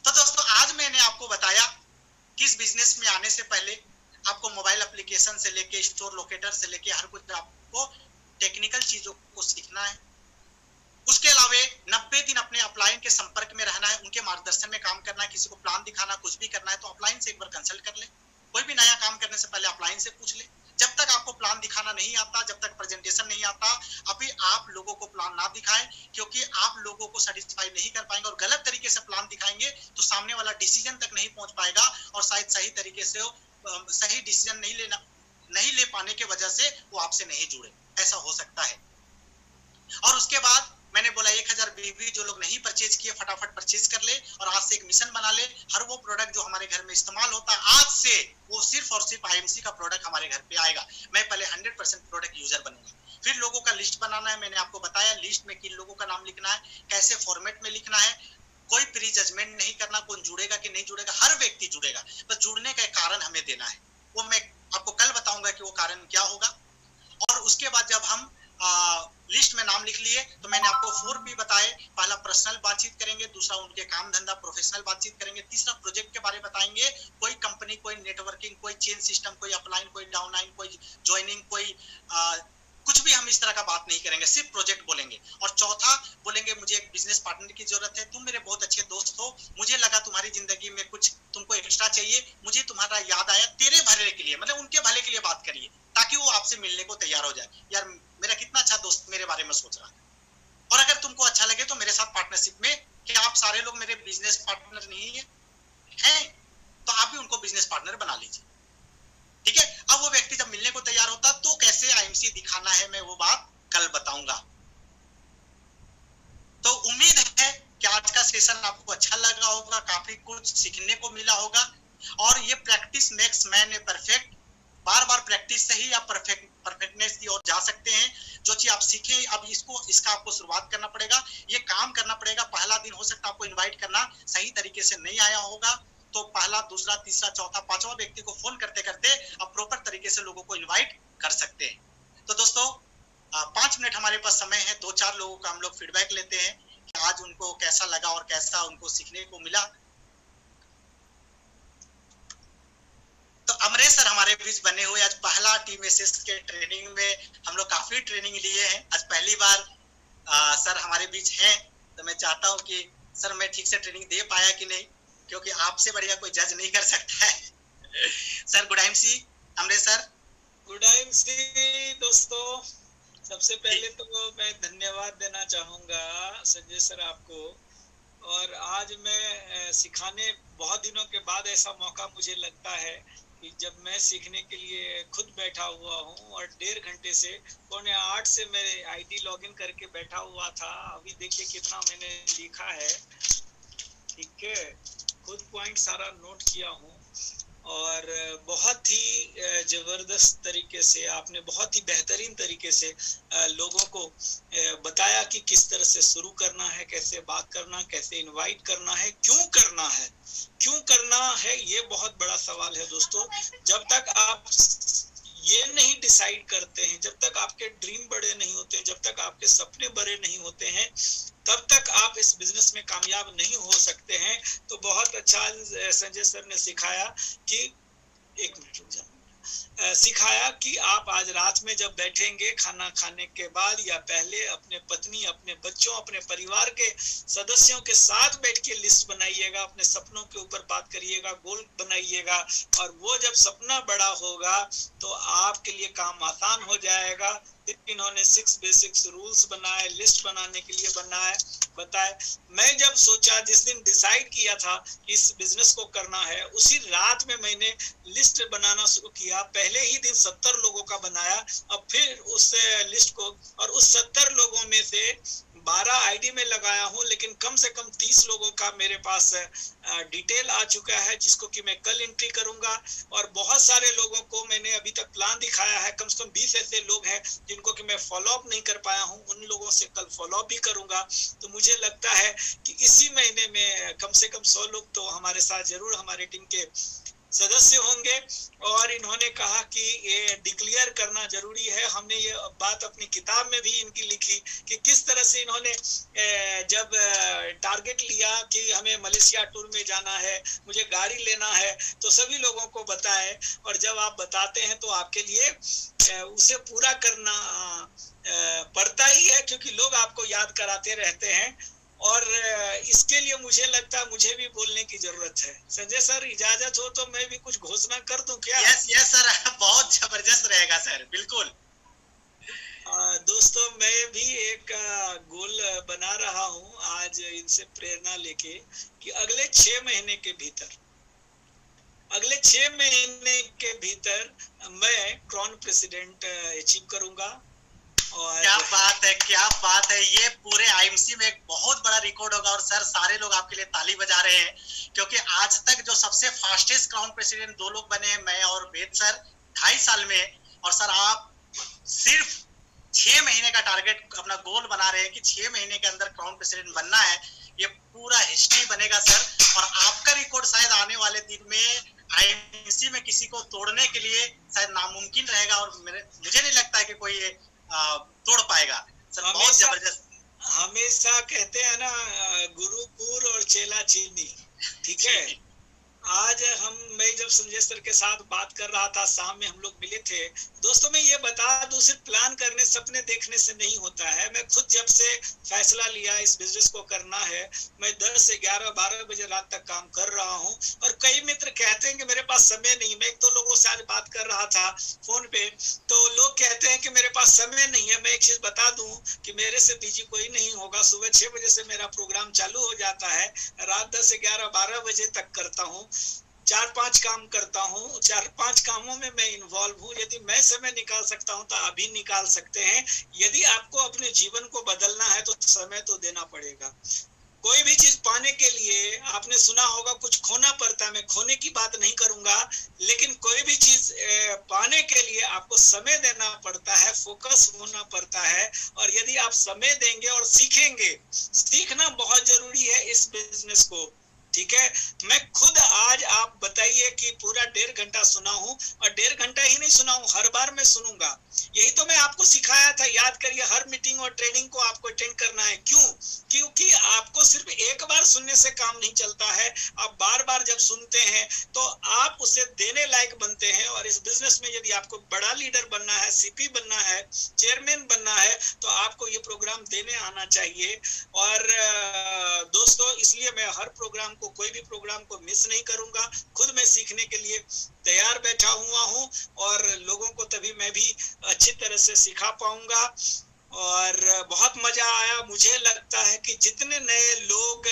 तो दोस्तों आज मैंने आपको बताया कि इस बिजनेस में आने से पहले आपको मोबाइल एप्लीकेशन से लेके स्टोर लोकेटर से लेके हर कुछ आपको टेक्निकल चीजों को सीखना है। उसके अलावा 90 दिन अपने अपलाइन के संपर्क में रहना है, उनके मार्गदर्शन में काम करना है। किसी को प्लान दिखाना, कुछ भी करना है तो अपलाइन से एक बार कंसल्ट कर ले। कोई भी नया काम करने से पहले अपलाइन से पूछ ले। जब तक आपको प्लान दिखाना नहीं आता, जब तक प्रेजेंटेशन नहीं आता, अभी आप लोगों को प्लान ना दिखाएं, क्योंकि आप लोगों को सेटिस्फाई नहीं कर पाएंगे और गलत तरीके से प्लान दिखाएंगे तो सामने वाला डिसीजन तक नहीं पहुंच पाएगा और शायद सही तरीके से सही डिसीजन नहीं ले पाने के वजह से वो आपसे नहीं जुड़े, ऐसा हो सकता है। और उसके बाद मैंने बोला 1000 बीबी जो लोग नहीं परचेज किए फटाफट परचेज कर ले और आज से एक मिशन बना ले। हर वो प्रोडक्ट जो हमारे घर में इस्तेमाल होता है आज से वो सिर्फ और सिर्फ आईएमसी का प्रोडक्ट हमारे घर पे आएगा। मैं पहले 100% प्रोडक्ट यूजर बनूंगा। फिर लोगों का लिस्ट बनाना है, मैंने आपको बताया लिस्ट में किन लोगों का नाम लिखना है, कैसे फॉर्मेट में लिखना है, कोई प्री जजमेंट नहीं करना, कौन जुड़ेगा कि नहीं जुड़ेगा, हर व्यक्ति जुड़ेगा, बस जुड़ने का कारण हमें देना है। वो मैं आपको कल बताऊंगा कि वो कारण क्या होगा। और उसके बाद जब हम लिस्ट में नाम लिख लिए तो मैंने आपको 4P बताए। पहला पर्सनल बातचीत करेंगे, दूसरा उनके काम धंधा प्रोफेशनल बातचीत करेंगे, तीसरा प्रोजेक्ट के बारे में बताएंगे, कोई कंपनी, कोई नेटवर्किंग, कोई चेन सिस्टम, कोई अपलाइन, कोई डाउनलाइन, कोई ज्वाइनिंग, कोई कुछ भी हम इस तरह का बात नहीं करेंगे, सिर्फ प्रोजेक्ट बोलेंगे। और चौथा बोलेंगे मुझे एक बिजनेस पार्टनर की जरूरत है, तुम मेरे बहुत अच्छे दोस्त हो, मुझे लगा तुम्हारी जिंदगी में कुछ तुमको एक्स्ट्रा चाहिए, मुझे तुम्हारा याद आया, तेरे भले के लिए, मतलब उनके भले के लिए बात करिए ताकि वो आपसे मिलने को तैयार हो जाए। यार मेरा कितना अच्छा दोस्त मेरे बारे में सोच रहा है। और अगर तुमको अच्छा लगे तो मेरे साथ पार्टनरशिप में, कि आप सारे लोग मेरे बिजनेस पार्टनर नहीं है तो आप भी उनको बिजनेस पार्टनर बना लीजिए। ठीक है। अब वो व्यक्ति जब मिलने को तैयार होता तो कैसे आईएमसी दिखाना है मैं वो बात कल बताऊंगा। तो उम्मीद है कि आज का सेशन आपको अच्छा लगा होगा, काफी कुछ सीखने को मिला होगा। और ये practice makes man a perfect, bar bar practice से ही आप परफेक्टनेस की ओर जा सकते हैं। जो चीज आप सीखे अब इसका आपको शुरुआत करना पड़ेगा, ये काम करना पड़ेगा। पहला दिन हो सकता है आपको इनवाइट करना सही तरीके से नहीं आया होगा तो पहला, दूसरा, तीसरा, चौथा, पांचवा व्यक्ति को फोन करते करते आप प्रॉपर तरीके से लोगों को इनवाइट कर सकते हैं। तो दोस्तों 5 मिनट हमारे पास समय है, 2-4 लोगों का हम लोग फीडबैक लेते हैं कि आज उनको कैसा लगा और कैसा उनको सीखने को मिला। तो अमरेश सर हमारे बीच बने हुए आज पहला टीम एसएस के ट्रेनिंग में हम लोग काफी ट्रेनिंग लिए हैं। आज पहली बार सर हमारे बीच हैं, तो मैं चाहता हूं कि सर मैं ठीक से ट्रेनिंग दे पाया कि नहीं, क्योंकि आपसे बढ़िया कोई जज नहीं कर सकता है। सर गुड टाइम सी अमरेश सर। गुड टाइम सी दोस्तों, सबसे पहले तो मैं धन्यवाद देना चाहूँगा संजय सर आपको। और आज मैं सिखाने बहुत दिनों के बाद ऐसा मौका मुझे लगता है कि जब मैं सीखने के लिए खुद बैठा हुआ हूँ और 1.5 घंटे से 7:45 से मेरे आईडी लॉगिन करके बैठा हुआ था। अभी देखिए कितना मैंने लिखा है, ठीक है, खुद पॉइंट सारा नोट किया हूँ। और बहुत ही जबरदस्त तरीके से आपने बहुत ही बेहतरीन तरीके से लोगों को बताया कि किस तरह से शुरू करना है, कैसे बात करना, कैसे इनवाइट करना है, क्यों करना है, ये बहुत बड़ा सवाल है दोस्तों। जब तक आप ये नहीं डिसाइड करते हैं, जब तक आपके ड्रीम बड़े नहीं होते हैं, जब तक आपके सपने बड़े नहीं होते हैं, तब तक आप इस बिजनेस में कामयाब नहीं हो सकते हैं। तो बहुत अच्छा संजय सर ने सिखाया कि एक मिनट रुक जाओ, सिखाया कि आप आज रात में जब बैठेंगे खाना खाने के बाद या पहले अपने पत्नी, अपने बच्चों, अपने परिवार के सदस्यों के साथ बैठ के लिस्ट बनाइएगा, अपने सपनों के ऊपर बात करिएगा, गोल बनाइएगा। और वो जब सपना बड़ा होगा तो आपके लिए काम आसान हो जाएगा। इन्होंने 6 बेसिक्स रूल्स बनाए, लिस्ट बनाने के लिए बताए। मैं जब सोचा, जिस दिन डिसाइड किया था कि इस बिजनेस को करना है, उसी रात में मैंने लिस्ट बनाना शुरू किया। पहले ही दिन 70 लोगों का बनाया, अब फिर उस लिस्ट को, और उस 70 लोगों में से 12 आईडी में लगाया हूं, लेकिन कम से कम 30 लोगों का मेरे पास डिटेल आ चुका है, जिसको कि मैं कल एंट्री करूंगा। और बहुत सारे लोगों को मैंने अभी तक प्लान दिखाया है, कम से कम 20 ऐसे लोग हैं जिनको कि मैं फॉलो अप नहीं कर पाया हूं, उन लोगों से कल फॉलो अप भी करूंगा। तो मुझे लगता है कि इसी महीने में कम से कम 100 लोग तो हमारे साथ जरूर हमारे टीम के सदस्य होंगे। और इन्होंने कहा कि ये डिक्लेयर करना जरूरी है। हमने ये बात अपनी किताब में भी इनकी लिखी कि किस तरह से इन्होंने जब टारगेट लिया कि हमें मलेशिया टूर में जाना है, मुझे गाड़ी लेना है, तो सभी लोगों को बताए। और जब आप बताते हैं तो आपके लिए उसे पूरा करना पड़ता ही है, क्योंकि लोग आपको याद कराते रहते हैं। और इसके लिए मुझे लगता है मुझे भी बोलने की जरूरत है। संजय सर इजाजत हो तो मैं भी कुछ घोषणा कर दूं क्या? यस सर, बहुत जबरदस्त रहेगा सर, बिल्कुल। दोस्तों, मैं भी एक गोल बना रहा हूं आज इनसे प्रेरणा लेके कि अगले 6 महीने के भीतर मैं क्राउन प्रेसिडेंट अचीव करूंगा। और क्या बात है, ये पूरे आईएमसी में एक बहुत बड़ा रिकॉर्ड होगा। और सर सारे लोग आपके लिए ताली बजा रहे हैं, क्योंकि आज तक जो सबसे फास्टेस्ट क्राउन प्रेसिडेंट 2 लोग बने हैं, मैं और वेद सर, 2.5 साल में। और सर आप सिर्फ 6 महीने का टारगेट अपना गोल बना रहे हैं कि 6 महीने के अंदर क्राउन प्रेसिडेंट बनना है। ये पूरा हिस्ट्री बनेगा सर, और आपका रिकॉर्ड शायद आने वाले दिन में आईएमसी में किसी को तोड़ने के लिए शायद नामुमकिन रहेगा। और मुझे नहीं लगता है कि कोई तोड़ पाएगा सर, बहुत जबरदस्त। हमेशा कहते हैं ना, गुरुपुर और चेला चीनी, ठीक है। आज मैं जब संजय सर के साथ बात कर रहा था, शाम में हम लोग मिले थे। दोस्तों मैं ये बता दूं, सिर्फ प्लान करने, सपने देखने से नहीं होता है। मैं खुद जब से फैसला लिया इस बिजनेस को करना है, मैं 10 से 11, 12 बजे रात तक काम कर रहा हूं। और कई मित्र कहते हैं कि मेरे पास समय नहीं। मैं 1-2 लोगों से आज बात कर रहा था फोन पे, तो लोग कहते हैं कि मेरे पास समय नहीं है। मैं एक चीज बता दूं कि मेरे से बिजी कोई नहीं होगा। सुबह 6 बजे से मेरा प्रोग्राम चालू हो जाता है, रात 10 से 11, 12 बजे तक करता हूँ। 4-5 काम करता हूँ, 4-5 कामों में मैं इन्वॉल्व हूँ। यदि मैं समय निकाल सकता हूँ तो आप भी निकाल सकते हैं। यदि आपको अपने जीवन को बदलना है तो समय तो देना पड़ेगा। कोई भी चीज पाने के लिए आपने सुना होगा कुछ खोना पड़ता है। मैं खोने की बात नहीं करूंगा, लेकिन कोई भी चीज पाने के लिए आपको समय देना पड़ता है, फोकस होना पड़ता है। और यदि आप समय देंगे और सीखेंगे, सीखना बहुत जरूरी है इस बिजनेस को। ठीक है। मैं खुद आज आप बताइए कि पूरा 1.5 घंटा सुना हूं, और 1.5 घंटा ही नहीं सुना हूं, हर बार मैं सुनूंगा। यही तो मैं आपको सिखाया था, याद करिए, हर मीटिंग और ट्रेनिंग को आपको अटेंड करना है। क्यों? क्योंकि आपको सिर्फ एक बार सुनने से काम नहीं चलता है, आप बार बार जब सुनते हैं तो आप उसे देने लायक बनते हैं। और इस बिजनेस में यदि आपको बड़ा लीडर बनना है, सीपी बनना है, चेयरमैन बनना है, तो आपको ये प्रोग्राम देने आना चाहिए। और दोस्तों, इसलिए मैं हर प्रोग्राम को, कोई भी प्रोग्राम को मिस नहीं करूंगा। खुद मैं सीखने के लिए तैयार बैठा हुआ हूं, और लोगों को तभी मैं भी अच्छी तरह से सिखा पाऊंगा। और बहुत मजा आया। मुझे लगता है कि जितने नए लोग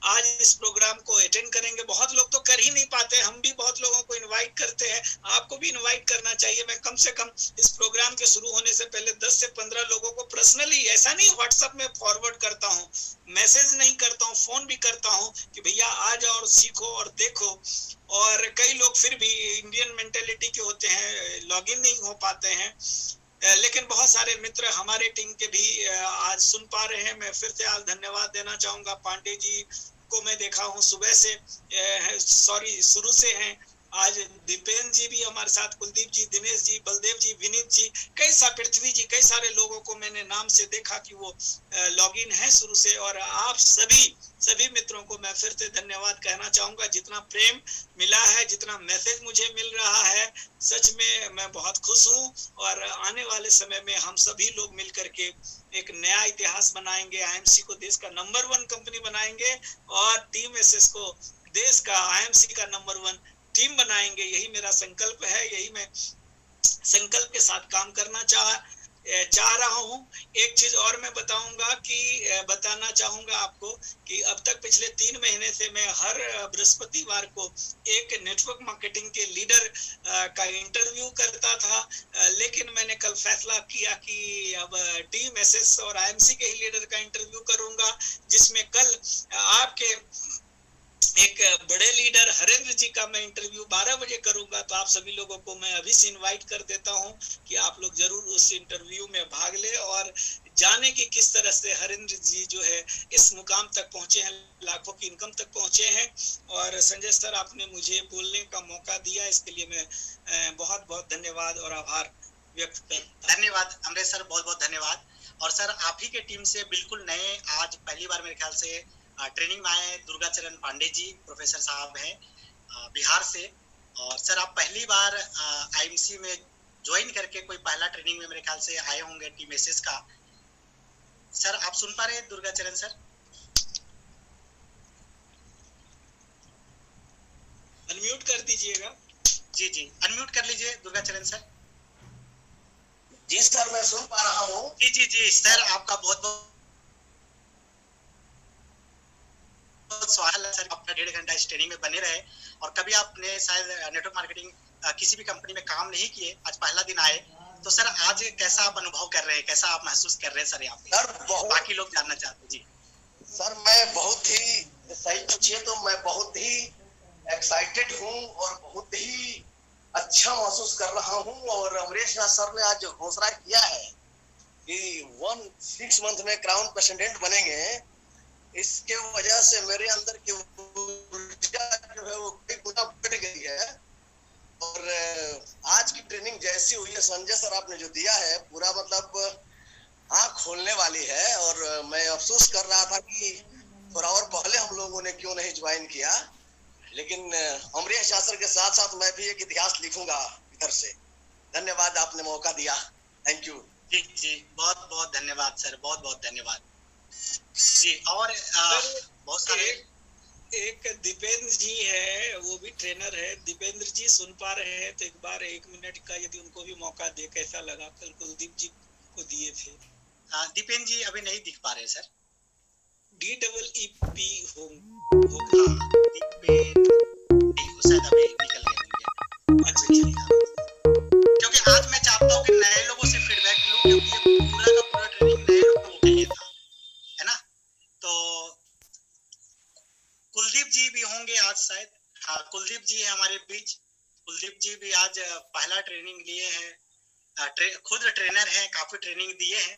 आज इस प्रोग्राम को अटेंड करेंगे, बहुत लोग तो कर ही नहीं पाते, हम भी बहुत लोगों को इनवाइट करते हैं, आपको भी इनवाइट करना चाहिए। मैं कम से कम इस प्रोग्राम के शुरू होने से पहले 10 से 15 लोगों को पर्सनली, ऐसा नहीं व्हाट्सएप में फॉरवर्ड करता हूँ, मैसेज नहीं करता हूँ, फोन भी करता हूँ कि भैया आ जाओ और सीखो और देखो। और कई लोग फिर भी इंडियन मेंटेलिटी के होते हैं, लॉगिन नहीं हो पाते हैं। लेकिन बहुत सारे मित्र हमारे टीम के भी आज सुन पा रहे हैं। मैं फिर से आज धन्यवाद देना चाहूंगा। पांडे जी को मैं देखा हूँ सुबह से, शुरू से हैं। आज दीपेंद्र जी भी हमारे साथ, कुलदीप जी, दिनेश जी, बलदेव जी, विनीत जी, पृथ्वी जी, कई सारे लोगों को मैंने नाम से देखा कि वो लॉगिन है शुरू से। और आप सभी मित्रों को मैं फिर से धन्यवाद कहना चाहूंगा। जितना प्रेम मिला है, जितना मैसेज मुझे मिल रहा है, सच में मैं बहुत खुश हूँ। और आने वाले समय में हम सभी लोग मिलकर के एक नया इतिहास बनाएंगे, आईएमसी को देश का नंबर 1 कंपनी बनाएंगे, और टीम एसएस को देश का, आईएमसी का नंबर 1 टीम बनाएंगे। यही मेरा संकल्प है, यही मैं संकल्प के साथ काम करना चाह रहा हूं। एक चीज और मैं बताना चाहूंगा आपको कि अब तक पिछले 3 महीने से मैं हर बृहस्पतिवार को एक नेटवर्क मार्केटिंग के लीडर का इंटरव्यू करता था। लेकिन मैंने कल फैसला किया कि अब टीम एसएस और आईएमसी के ही लीडर का इंटरव्यू करूंगा, जिसमें कल आपके एक बड़े लीडर हरेंद्र जी का मैं इंटरव्यू 12 बजे करूंगा। तो आप सभी लोगों को मैं अभी से इनवाइट कर देता हूं कि आप लोग जरूर उस इंटरव्यू में भाग ले, और जाने कि किस तरह से हरेंद्र जी जो है इस मुकाम तक पहुंचे हैं, लाखों की इनकम तक पहुंचे हैं। और संजय सर, आपने मुझे बोलने का मौका दिया, इसके लिए मैं बहुत बहुत धन्यवाद और आभार व्यक्त करता। धन्यवाद अमरेश सर, बहुत बहुत धन्यवाद। और सर, आप ही के टीम से बिल्कुल नए, आज पहली बार मेरे ख्याल से ट्रेनिंग में आए दुर्गाचरण पांडे जी, प्रोफेसर साहब हैं बिहार से। और सर, आप पहली बार आईएमसी में ज्वाइन करके कोई पहला ट्रेनिंग में मेरे ख्याल से आए होंगे टीम एसएस का। सर, आप सुन पा रहे हैं दुर्गाचरण सर? अनम्यूट कर दीजिएगा। जी जी, अनम्यूट कर लीजिए दुर्गाचरण सर। जी सर, मैं सुन पा रहा हूँ। जी जी जी सर, आपका बहुत बहुत स्वागत है सर। अपना 1.5 घंटा इस ट्रेनिंग में बने रहे। और कभी आपने शायद नेटवर्क मार्केटिंग किसी भी कंपनी में काम नहीं किए, आज पहला दिन आए, तो सर आज कैसा आप अनुभव कर रहे हैं, कैसा आप महसूस कर रहे हैं सर यहाँ पे? सर बाकी लोग जानना चाहते हैं। जी सर, मैं बहुत ही, सही पूछिए तो मैं बहुत ही एक्साइटेड हूँ और बहुत ही अच्छा महसूस कर रहा हूँ। और अमरेश नाथ सर ने आज घोषणा किया है कि 6 मंथ में क्राउन प्रेसिडेंट बनेंगे, इसके वजह से मेरे अंदर की ऊर्जा जो है वो कई गुना बढ़ गई है। और आज की ट्रेनिंग जैसी हुई है, संजय सर आपने जो दिया है, पूरा मतलब आँख खोलने वाली है। और मैं अफसोस कर रहा था कि थोड़ा और पहले हम लोगों ने क्यों नहीं ज्वाइन किया, लेकिन अमरेश झा सर के साथ साथ मैं भी एक इतिहास लिखूंगा इधर से। धन्यवाद, आपने मौका दिया। Thank you. जी जी, बहुत बहुत धन्यवाद सर, बहुत बहुत धन्यवाद जी। और बहुत सारे एक दीपेंद्र जी है, वो भी ट्रेनर है। दीपेंद्र जी सुन पा रहे हैं तो एक बार 1 मिनट का यदि उनको भी मौका दे, कैसा लगा? कल कुलदीप जी को दिए थे। दीपेंद्र जी अभी नहीं दिख पा रहे सर। DEEP होगा दीपेंद्र, शायद अभी निकल गए। अच्छा, क्योंकि आज मैं चाहता हूँ कि नए लोगों से फीडबैक लूं, क्योंकि ये पूरा का पूरा ट्रेनिंग नए लोगों के लिए था, है ना? तो कुलदीप जी भी होंगे आज शायद। हाँ, कुलदीप जी है हमारे बीच। कुलदीप जी भी आज पहला ट्रेनिंग लिए हैं, खुद ट्रेनर हैं, काफी ट्रेनिंग दिए हैं।